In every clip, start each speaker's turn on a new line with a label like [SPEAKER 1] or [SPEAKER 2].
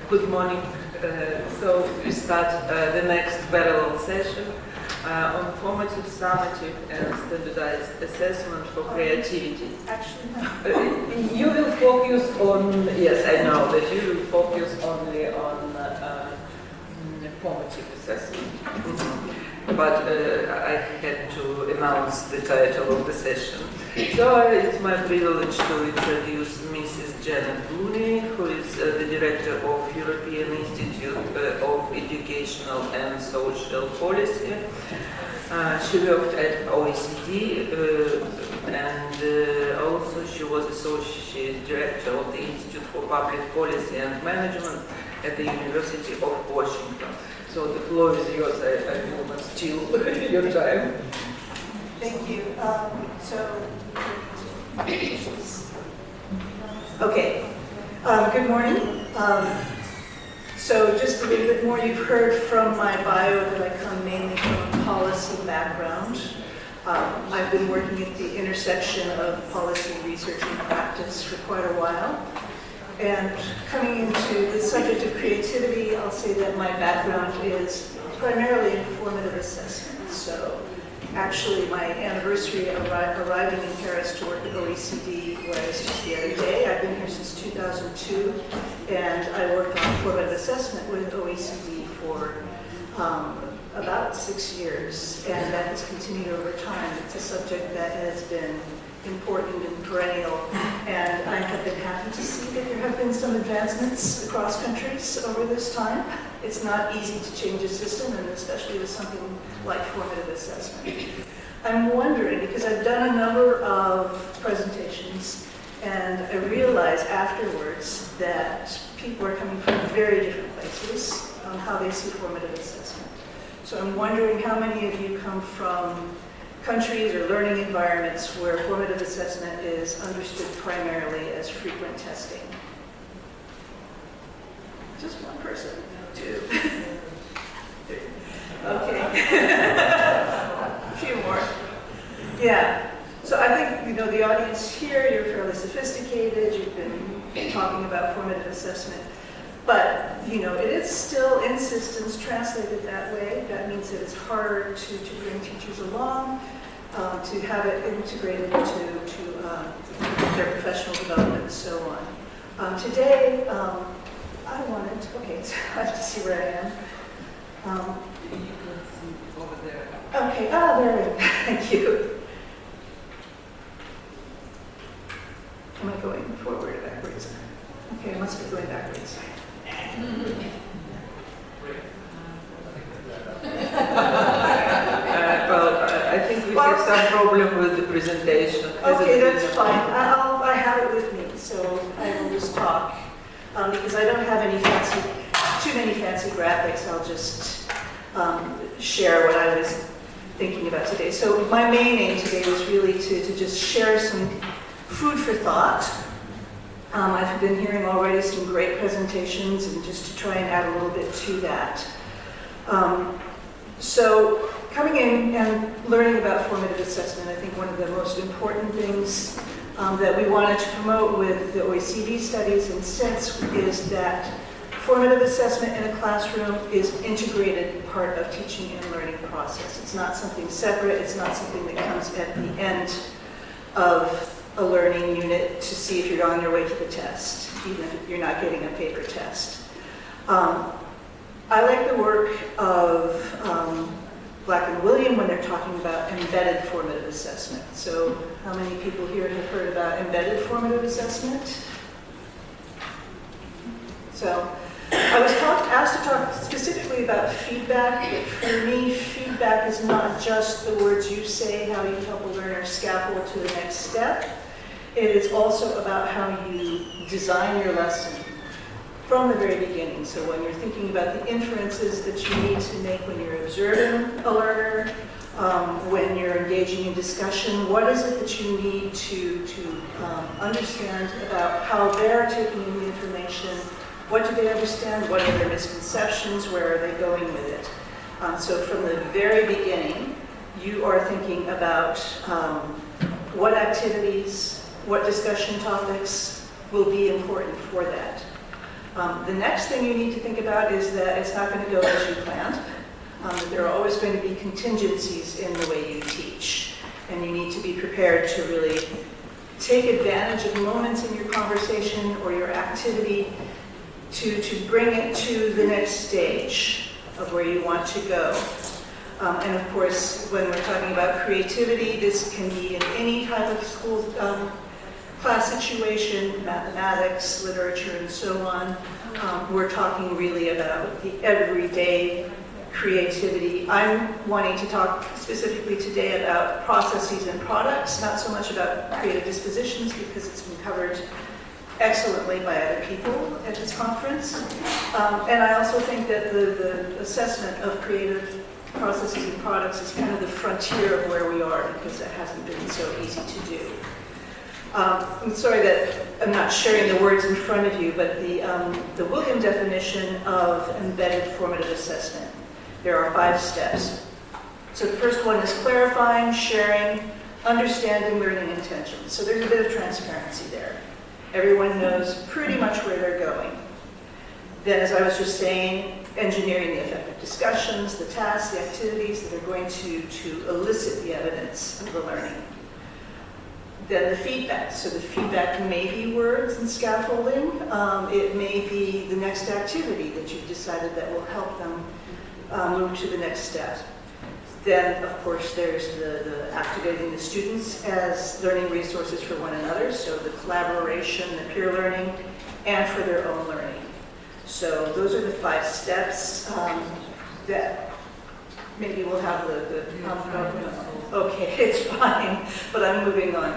[SPEAKER 1] Good morning. So we start the next parallel session on formative, summative, and standardized assessment for creativity.
[SPEAKER 2] Actually, no.
[SPEAKER 1] You will focus on, yes, I know that you will focus only on formative assessment. But I had to announce the title of the session. So it's my privilege to introduce Mrs. Janet Looney, who is the director of European Institute of Educational and Social Policy. She worked at OECD and also she was associate director of the Institute for Public Policy and Management at the University of Washington. So the floor is yours. I will not steal your time.
[SPEAKER 2] Thank you. Okay. Good morning. So just a little bit more, you've heard from my bio that I come mainly from a policy background. I've been working at the intersection of policy research and practice for quite a while. And coming into the subject of creativity, I'll say that my background is primarily in formative assessment. So actually my anniversary arriving in Paris to work at OECD was just the other day. I've been here since 2002, and I worked on formative assessment with OECD for about 6 years, and that has continued over time. It's a subject that has been important and perennial, and I have been happy to see that there have been some advancements across countries over this time. It's not easy to change a system, and especially with something like formative assessment. I'm wondering, because I've done a number of presentations, and I realize afterwards that people are coming from very different places on how they see formative assessment. So I'm wondering how many of you come from countries or learning environments where formative assessment is understood primarily as frequent testing. Just one person? Two. Okay. A few more. Yeah. So I think, the audience here, you're fairly sophisticated. You've been talking about formative assessment. But, it is still in systems translated that way. That means that it's harder to bring teachers along, to have it integrated into their professional development and so on. Today, I wanted to, okay, so I have to see where I am.
[SPEAKER 1] You can see over there.
[SPEAKER 2] Okay, there, thank you. Am I going forward or backwards? Okay, I must be going backwards.
[SPEAKER 1] Well, I think we have some problem with the presentation.
[SPEAKER 2] Okay, that's fine. I have it with me, so I will just talk. Because I don't have too many fancy graphics, I'll just share what I was thinking about today. So my main aim today was really to just share some food for thought. I've been hearing already some great presentations, and just to try and add a little bit to that. So coming in and learning about formative assessment, I think one of the most important things that we wanted to promote with the OECD studies and since is that formative assessment in a classroom is integrated part of teaching and learning process. It's not something separate. It's not something that comes at the end of a learning unit to see if you're on your way to the test, even if you're not getting a paper test. I like the work of Black and William when they're talking about embedded formative assessment. So how many people here have heard about embedded formative assessment? So I was asked to talk specifically about feedback, but for me, feedback is not just the words you say, how you help a learner scaffold to the next step. It is also about how you design your lesson from the very beginning. So when you're thinking about the inferences that you need to make when you're observing a learner, when you're engaging in discussion, what is it that you need to understand about how they're taking in the information? What do they understand? What are their misconceptions? Where are they going with it? So from the very beginning, you are thinking about what activities, what discussion topics will be important for that. The next thing you need to think about is that it's not going to go as you planned. That there are always going to be contingencies in the way you teach. And you need to be prepared to really take advantage of moments in your conversation or your activity to bring it to the next stage of where you want to go. And of course, when we're talking about creativity, this can be in any type of school class situation, mathematics, literature, and so on. We're talking really about the everyday creativity. I'm wanting to talk specifically today about processes and products, not so much about creative dispositions because it's been covered excellently by other people at this conference. And I also think that the assessment of creative processes and products is kind of the frontier of where we are because it hasn't been so easy to do. I'm sorry that I'm not sharing the words in front of you, but the William definition of embedded formative assessment, there are 5 steps. So the first one is clarifying, sharing, understanding, learning intentions. So there's a bit of transparency there. Everyone knows pretty much where they're going. Then, as I was just saying, engineering the effective discussions, the tasks, the activities that are going to elicit the evidence of the learning. Then the feedback. So the feedback may be words and scaffolding. It may be the next activity that you've decided that will help them move to the next step. Then, of course, there's the activating the students as learning resources for one another, so the collaboration, the peer learning, and for their own learning. So those are the 5 steps that maybe we'll have the okay, it's fine, but I'm moving on.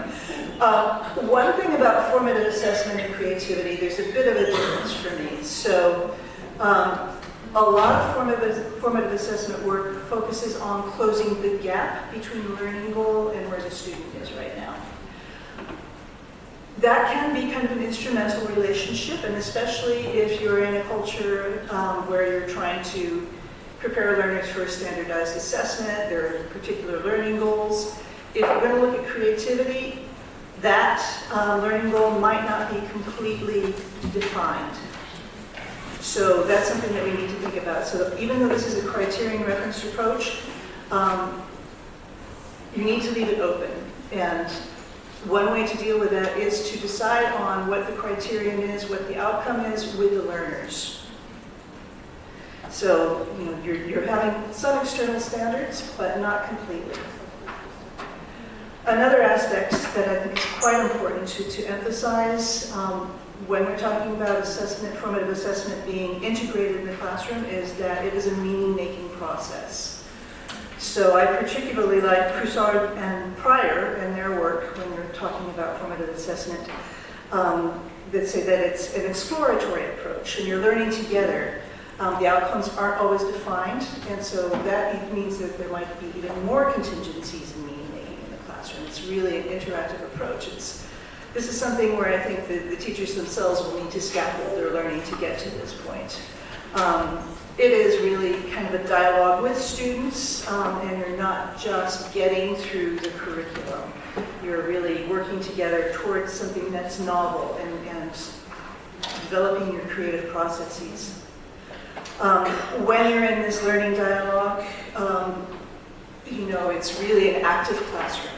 [SPEAKER 2] One thing about formative assessment and creativity, there's a bit of a difference for me. So a lot of formative assessment work focuses on closing the gap between the learning goal and where the student is right now. That can be kind of an instrumental relationship, and especially if you're in a culture where you're trying to prepare learners for a standardized assessment, there are particular learning goals. If you're going to look at creativity, that learning goal might not be completely defined. So that's something that we need to think about. So even though this is a criterion referenced approach, you need to leave it open. And one way to deal with that is to decide on what the criterion is, what the outcome is with the learners. So, you know, you're having some external standards, but not completely. Another aspect that I think is quite important to emphasize when we're talking about assessment, formative assessment being integrated in the classroom is that it is a meaning-making process. So I particularly like Broussard and Pryor and their work when they're talking about formative assessment that say that it's an exploratory approach and you're learning together. The outcomes aren't always defined, and so that means that there might be even more contingencies in meaning-making in the classroom. It's really an interactive approach. This is something where I think the teachers themselves will need to scaffold their learning to get to this point. It is really kind of a dialogue with students, and you're not just getting through the curriculum. You're really working together towards something that's novel and developing your creative processes. When you're in this learning dialogue, you know, it's really an active classroom.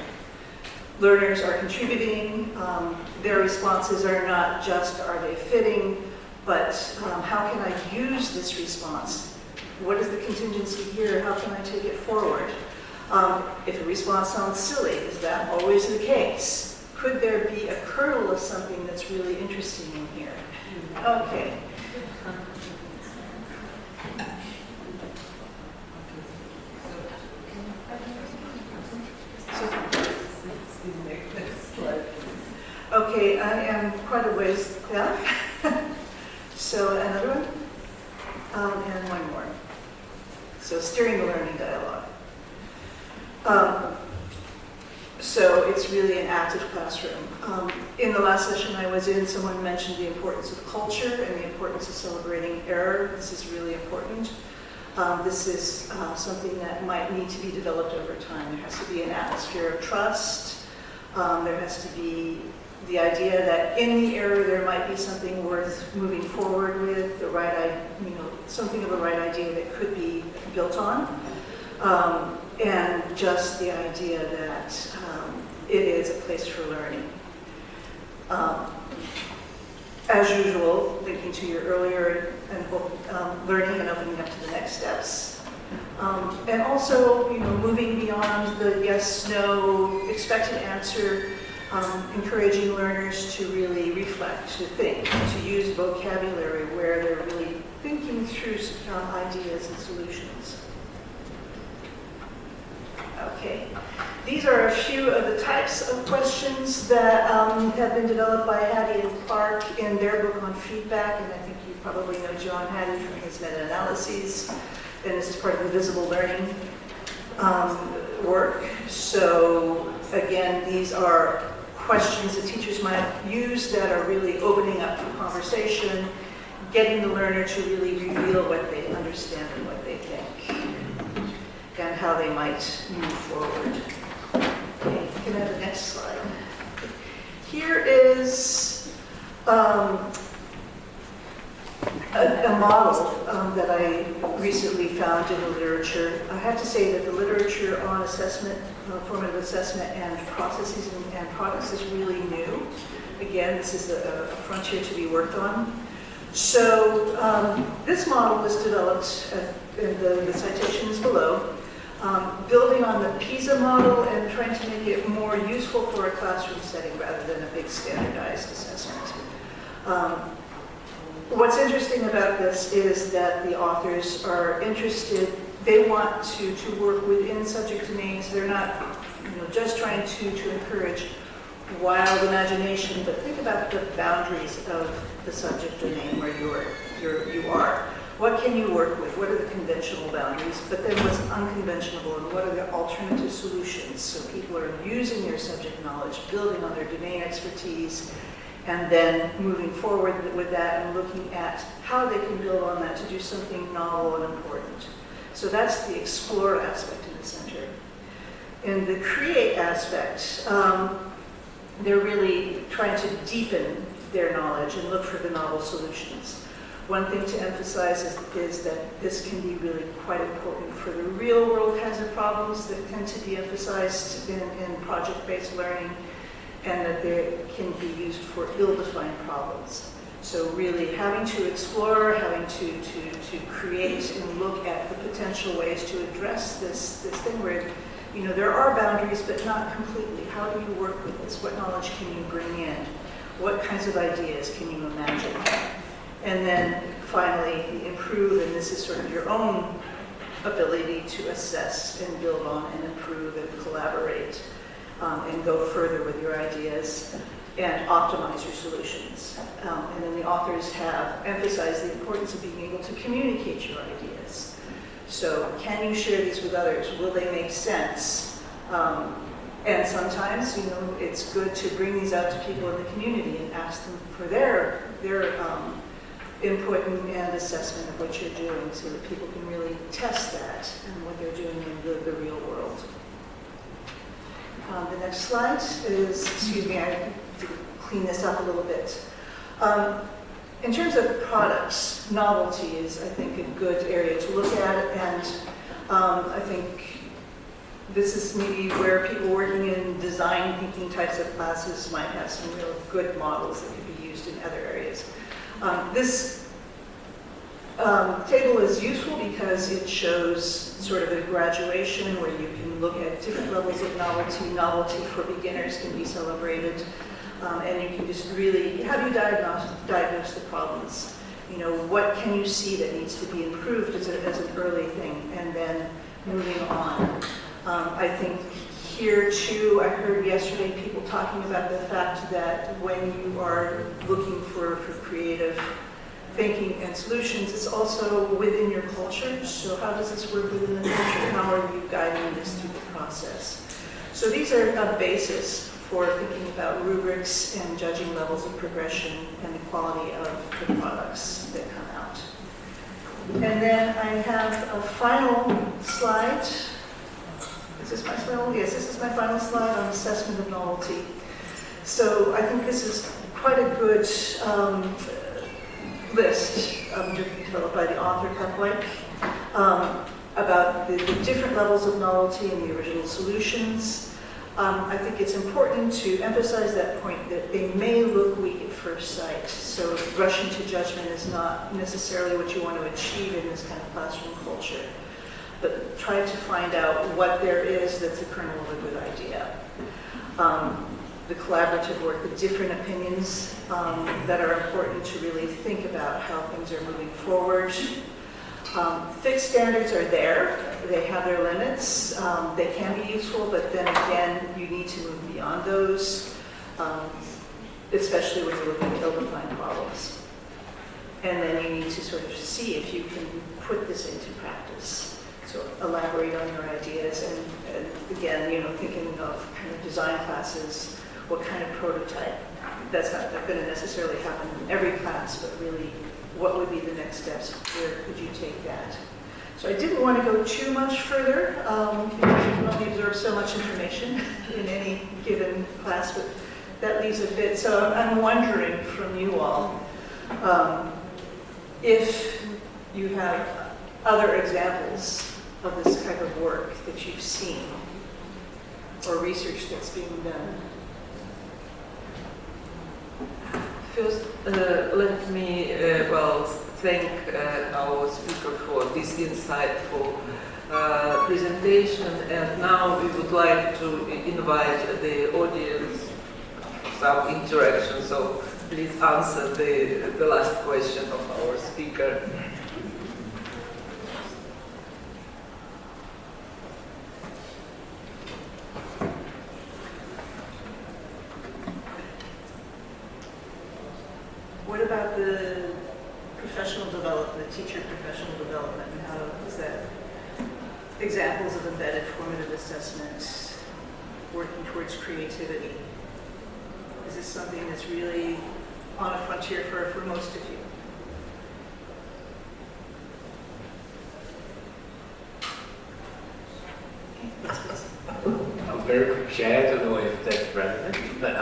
[SPEAKER 2] Learners are contributing. Their responses are not just, are they fitting, but how can I use this response? What is the contingency here? How can I take it forward? If a response sounds silly, is that always the case? Could there be a kernel of something that's really interesting in here? Okay. Okay, I am quite a ways down. So another one, and one more. So steering the learning dialogue. So it's really an active classroom. In the last session I was in, someone mentioned the importance of culture and the importance of celebrating error. This is really important. This is something that might need to be developed over time. There has to be an atmosphere of trust. There has to be The idea that in the error there might be something worth moving forward with, something of a right idea that could be built on, and just the idea that it is a place for learning. As usual, linking to your earlier and learning and opening up to the next steps. And also, moving beyond the yes, no, expected answer, encouraging learners to really reflect, to think, to use vocabulary where they're really thinking through ideas and solutions. Okay, these are a few of the types of questions that have been developed by Hattie and Clark in their book on feedback, and I think you probably know John Hattie from his meta-analyses, and this is part of the visible learning work. So again, these are questions that teachers might use that are really opening up for conversation, getting the learner to really reveal what they understand and what they think, and how they might move forward. Okay, you can have the next slide. Here is a model that I recently found in the literature. I have to say that the literature on assessment, formative assessment and processes and products is really new. Again, this is a frontier to be worked on. So this model was developed, and the citation is below, building on the PISA model and trying to make it more useful for a classroom setting rather than a big standardized assessment. What's interesting about this is that the authors are interested, they want to work within subject domains. They're not just trying to encourage wild imagination, but think about the boundaries of the subject domain where you are. What can you work with? What are the conventional boundaries? But then what's unconventional, and what are the alternative solutions? So people are using their subject knowledge, building on their domain expertise, and then moving forward with that and looking at how they can build on that to do something novel and important. So that's the explore aspect in the center. In the create aspect, they're really trying to deepen their knowledge and look for the novel solutions. One thing to emphasize is that this can be really quite important for the real world kinds of problems that tend to be emphasized in project-based learning, and that they can be used for ill-defined problems. So really having to explore, having to create and look at the potential ways to address this thing where there are boundaries, but not completely. How do you work with this? What knowledge can you bring in? What kinds of ideas can you imagine? And then finally, improve, and this is sort of your own ability to assess and build on and improve and collaborate and go further with your ideas and optimize your solutions. And then the authors have emphasized the importance of being able to communicate your ideas. So can you share these with others? Will they make sense? And sometimes, it's good to bring these out to people in the community and ask them for their input and assessment of what you're doing so that people can really test that and what they're doing in the real world. The next slide is, excuse me, I have to clean this up a little bit. In terms of products, novelty is, I think, a good area to look at, and I think this is maybe where people working in design thinking types of classes might have some real good models that could be used in other areas. This table is useful because it shows sort of a graduation where you can look at different levels of novelty. Novelty for beginners can be celebrated, and you can just really, how do you diagnose the problems? What can you see that needs to be improved as an early thing, and then moving on. I think here too, I heard yesterday people talking about the fact that when you are looking for creative thinking and solutions, it's also within your culture. So how does this work within the culture? How are you guiding this through the process? So these are a basis for thinking about rubrics and judging levels of progression and the quality of the products that come out. And then I have a final slide. Is this my final? Yes, this is my final slide on assessment of novelty. So I think this is quite a good list developed by the author, Kapwijk, about the different levels of novelty and the original solutions. I think it's important to emphasize that point that they may look weak at first sight. So rushing to judgment is not necessarily what you want to achieve in this kind of classroom culture. But try to find out what there is that's the kernel of a good idea. The collaborative work, the different opinions that are important to really think about how things are moving forward. Fixed standards are there. They have their limits. They can be useful, but then again, you need to move beyond those, especially when you're looking at ill-defined problems. And then you need to sort of see if you can put this into practice. So elaborate on your ideas, and again, thinking of kind of design classes, what kind of prototype. That's not going to necessarily happen in every class, but really, what would be the next steps? Where could you take that? So I didn't want to go too much further, because you can only absorb so much information in any given class, but that leaves a bit. So I'm wondering from you all, if you have other examples of this type of work that you've seen, or research that's being done.
[SPEAKER 1] First, let me thank our speaker for this insightful presentation, and now we would like to invite the audience for some interaction. So please answer the last question of our speaker.
[SPEAKER 2] What about the professional development, the teacher professional development, and how is that examples of embedded formative assessment, working towards creativity? Is this something that's really on a frontier for most of you?
[SPEAKER 3] A very quick share, I don't know if that's relevant, but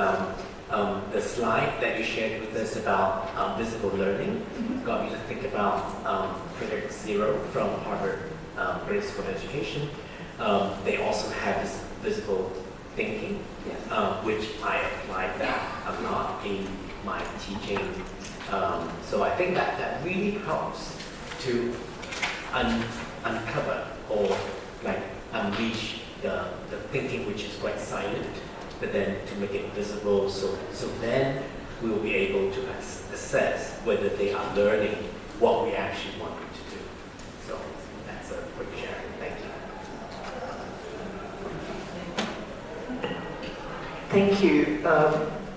[SPEAKER 3] the slide that you shared with us about visible learning got me to think about Project Zero from Harvard Grade School of Education. They also have this visible thinking, which I applied that a lot in my teaching. So I think that really helps to uncover or unleash the thinking which is quite silent, but then to make it visible, so then we will be able to assess whether they are learning what we actually want them to do. So that's a quick sharing. Thank you.
[SPEAKER 4] Thank you.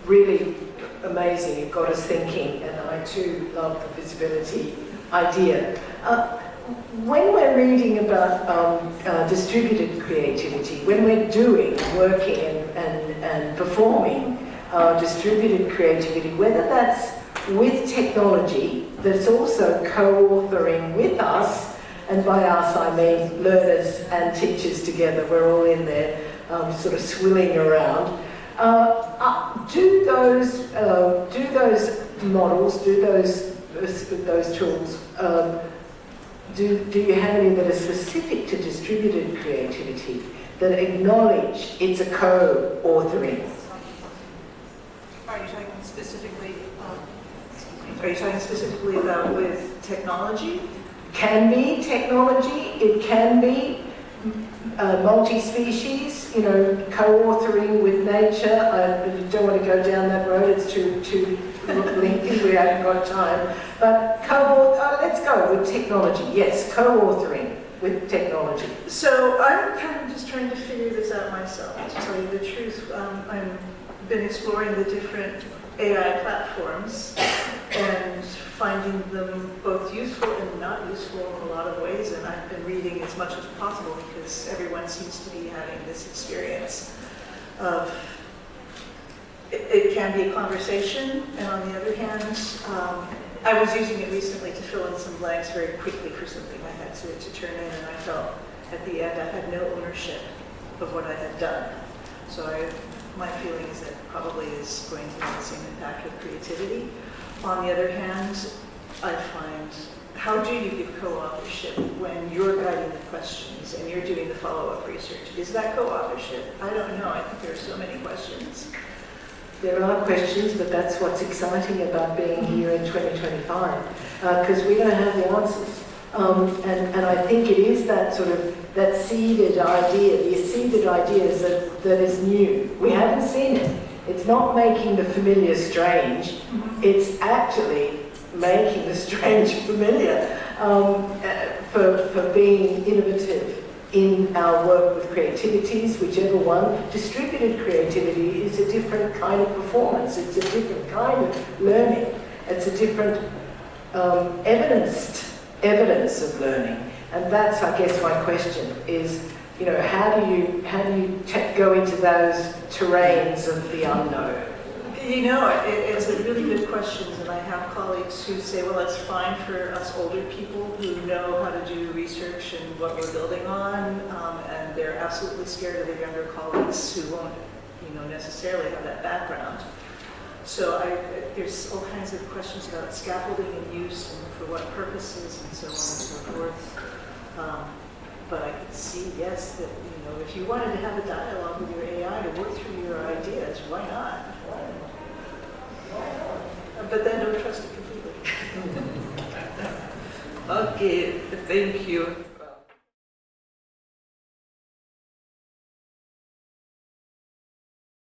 [SPEAKER 4] Really amazing. It got us thinking, and I too love the visibility idea. When we're reading about distributed creativity, when we're working and performing distributed creativity, whether that's with technology that's also co-authoring with us, and by us I mean learners and teachers together, we're all in there sort of swilling around. Do those models, do those tools, do you have any that are specific to distributed creativity that acknowledge it's a co-authoring?
[SPEAKER 2] Are you talking specifically about with technology?
[SPEAKER 4] Can be technology, it can be multi-species, co-authoring with nature. I don't want to go down that road, it's too lengthy, we haven't got time. But let's go with technology, yes, co-authoring with technology.
[SPEAKER 2] So I'm kind of just trying to figure this out myself, to tell you the truth. I've been exploring the different AI platforms and finding them both useful and not useful in a lot of ways, and I've been reading as much as possible because everyone seems to be having this experience of it can be a conversation, and on the other hand, I was using it recently to fill in some blanks very quickly for something I had to turn in, and I felt at the end I had no ownership of what I had done. So I my feeling is that probably is going to have the same impact with creativity. On the other hand, I find, how do you give co-authorship when you're guiding the questions and you're doing the follow-up research? Is that co-authorship? I don't know. I think there are so many questions.
[SPEAKER 4] There are questions, but that's what's exciting about being here in 2025, because we're going to have the answers. And I think it is that sort of, that seeded idea, the seeded ideas that is new. We haven't seen it. It's not making the familiar strange. It's actually making the strange familiar, for being innovative in our work with creativities, whichever one. Distributed creativity is a different kind of performance. It's a different kind of learning. It's a different evidence of learning. And that's, I guess, my question is, you know, how do you go into those terrains of the unknown?
[SPEAKER 2] You know, it's a really good question, and I have colleagues who say, well, it's fine for us older people who know how to do research and what we're building on, and they're absolutely scared of their younger colleagues who won't, you know, necessarily have that background. So there's all kinds of questions about scaffolding and use and for what purposes and so on and so forth. But I could see, yes, that, you know, if you wanted to have a dialogue with your AI to work through your ideas, why not? But then don't trust it completely.
[SPEAKER 1] Okay, thank you.